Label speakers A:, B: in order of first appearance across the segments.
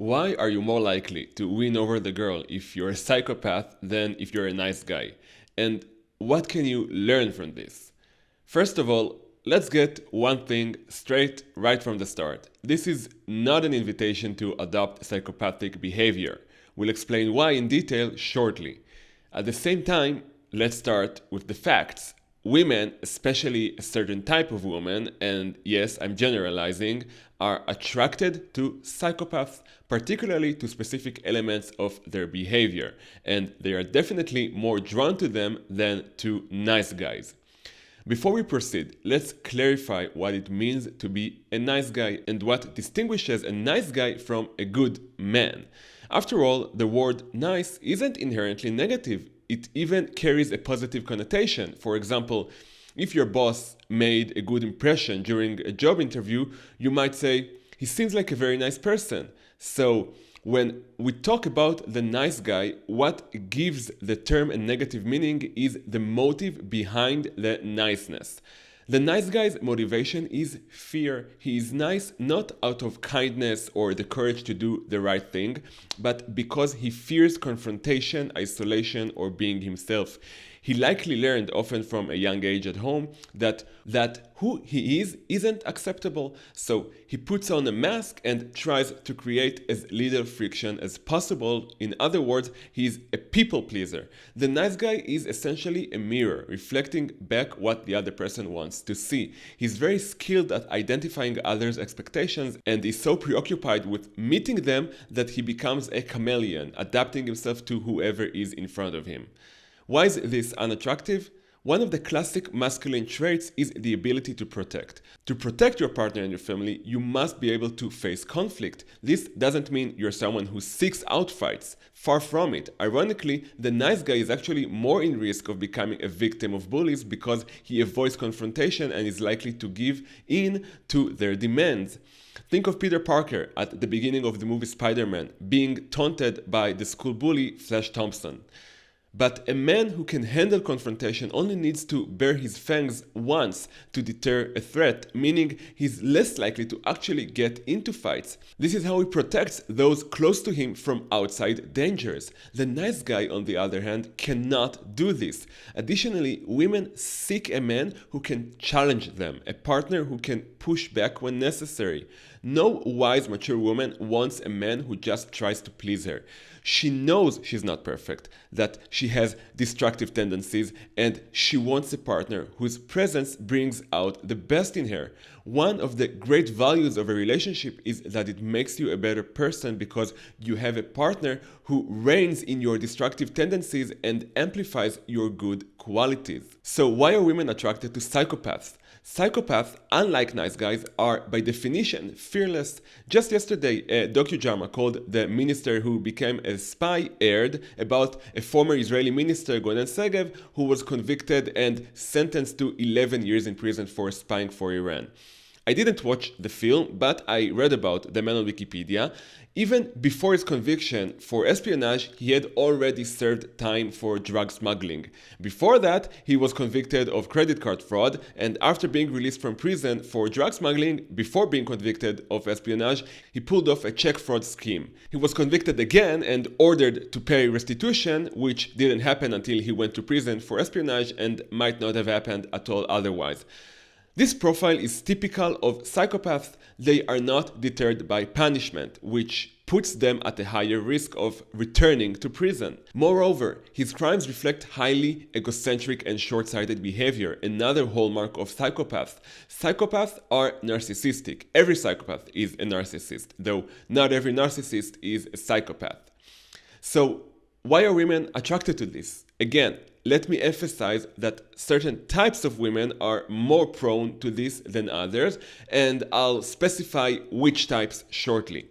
A: Why are you more likely to win over the girl if you're a psychopath than if you're a nice guy? And what can you learn from this? First of all, let's get one thing straight right from the start. This is not an invitation to adopt psychopathic behavior. We'll explain why in detail shortly. At the same time, let's start with the facts. Women, especially a certain type of woman, and yes, I'm generalizing, are attracted to psychopaths, particularly to specific elements of their behavior, and they are definitely more drawn to them than to nice guys. Before we proceed, let's clarify what it means to be a nice guy and what distinguishes a nice guy from a good man. After all, the word nice isn't inherently negative. It even carries a positive connotation. For example, if your boss made a good impression during a job interview, you might say, he seems like a very nice person. So when we talk about the nice guy, what gives the term a negative meaning is the motive behind the niceness. The nice guy's motivation is fear. He is nice not out of kindness or the courage to do the right thing, but because he fears confrontation, isolation, or being himself. He likely learned often from a young age at home that who he is isn't acceptable, so he puts on a mask and tries to create as little friction as possible. In other words, he's a people pleaser. The nice guy is essentially a mirror, reflecting back what the other person wants to see. He's very skilled at identifying others' expectations and is so preoccupied with meeting them that he becomes a chameleon, adapting himself to whoever is in front of him. Why is this unattractive? One of the classic masculine traits is the ability to protect. To protect your partner and your family, you must be able to face conflict. This doesn't mean you're someone who seeks out fights. Far from it. Ironically, the nice guy is actually more in risk of becoming a victim of bullies because he avoids confrontation and is likely to give in to their demands. Think of Peter Parker at the beginning of the movie Spider-Man being taunted by the school bully Flash Thompson. But a man who can handle confrontation only needs to bare his fangs once to deter a threat, meaning he's less likely to actually get into fights. This is how he protects those close to him from outside dangers. The nice guy, on the other hand, cannot do this. Additionally, women seek a man who can challenge them, a partner who can push back when necessary. No wise, mature woman wants a man who just tries to please her. She knows she's not perfect, that she has destructive tendencies, and she wants a partner whose presence brings out the best in her. One of the great values of a relationship is that it makes you a better person because you have a partner who reigns in your destructive tendencies and amplifies your good qualities. So why are women attracted to psychopaths? Psychopaths, unlike nice guys, are by definition fearless. Just yesterday, a docudrama called The Minister Who Became a Spy aired about a former Israeli minister, Gonen Segev, who was convicted and sentenced to 11 years in prison for spying for Iran. I didn't watch the film, but I read about the man on Wikipedia. Even before his conviction for espionage, he had already served time for drug smuggling. Before that, he was convicted of credit card fraud, and after being released from prison for drug smuggling, before being convicted of espionage, he pulled off a check fraud scheme. He was convicted again and ordered to pay restitution, which didn't happen until he went to prison for espionage and might not have happened at all otherwise. This profile is typical of psychopaths. They are not deterred by punishment, which puts them at a higher risk of returning to prison. Moreover, his crimes reflect highly egocentric and short-sighted behavior, another hallmark of psychopaths. Psychopaths are narcissistic. Every psychopath is a narcissist, though not every narcissist is a psychopath. So, why are women attracted to this? Again, let me emphasize that certain types of women are more prone to this than others, and I'll specify which types shortly.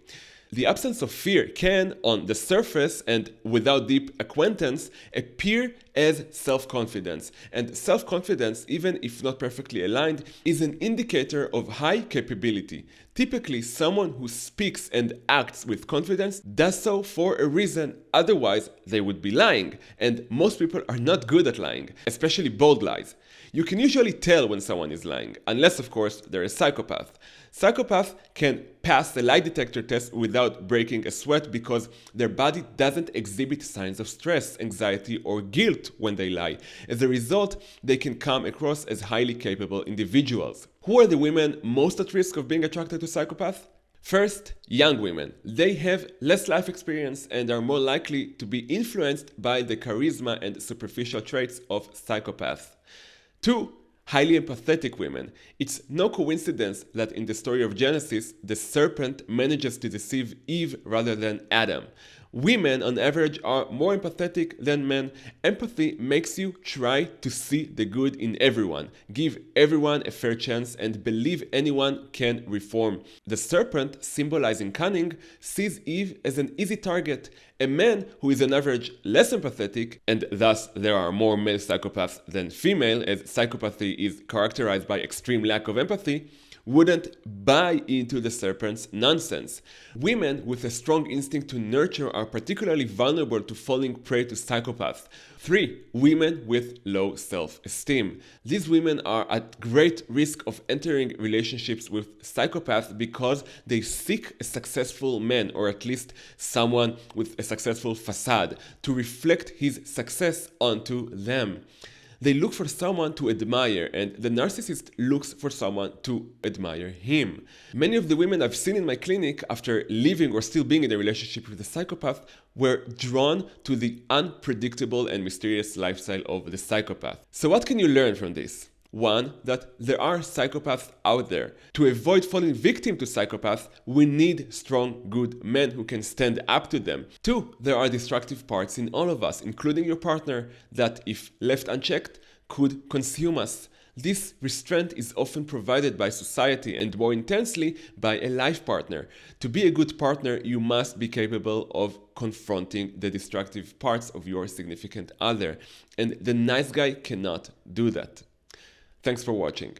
A: The absence of fear can, on the surface and without deep acquaintance, appear as self-confidence. And self-confidence, even if not perfectly aligned, is an indicator of high capability. Typically, someone who speaks and acts with confidence does so for a reason, otherwise they would be lying. And most people are not good at lying, especially bold lies. You can usually tell when someone is lying, unless of course they're a psychopath. Psychopaths can pass the lie detector test without breaking a sweat because their body doesn't exhibit signs of stress, anxiety, or guilt when they lie. As a result, they can come across as highly capable individuals. Who are the women most at risk of being attracted to psychopaths? First, young women. They have less life experience and are more likely to be influenced by the charisma and superficial traits of psychopaths. Two, highly empathetic women. It's no coincidence that in the story of Genesis, the serpent manages to deceive Eve rather than Adam. Women, on average, are more empathetic than men. Empathy makes you try to see the good in everyone, give everyone a fair chance, and believe anyone can reform. The serpent, symbolizing cunning, sees Eve as an easy target. A man who is on average less empathetic, and thus there are more male psychopaths than female, as psychopathy is characterized by extreme lack of empathy, wouldn't buy into the serpent's nonsense. Women with a strong instinct to nurture are particularly vulnerable to falling prey to psychopaths. 3. Women with low self-esteem. These women are at great risk of entering relationships with psychopaths because they seek a successful man, or at least someone with a successful facade, to reflect his success onto them. They look for someone to admire, and the narcissist looks for someone to admire him. Many of the women I've seen in my clinic after leaving or still being in a relationship with a psychopath were drawn to the unpredictable and mysterious lifestyle of the psychopath. So what can you learn from this? 1. That there are psychopaths out there. To avoid falling victim to psychopaths, we need strong, good men who can stand up to them. 2. There are destructive parts in all of us, including your partner, that if left unchecked, could consume us. This restraint is often provided by society and more intensely by a life partner. To be a good partner, you must be capable of confronting the destructive parts of your significant other. And the nice guy cannot do that. Thanks for watching.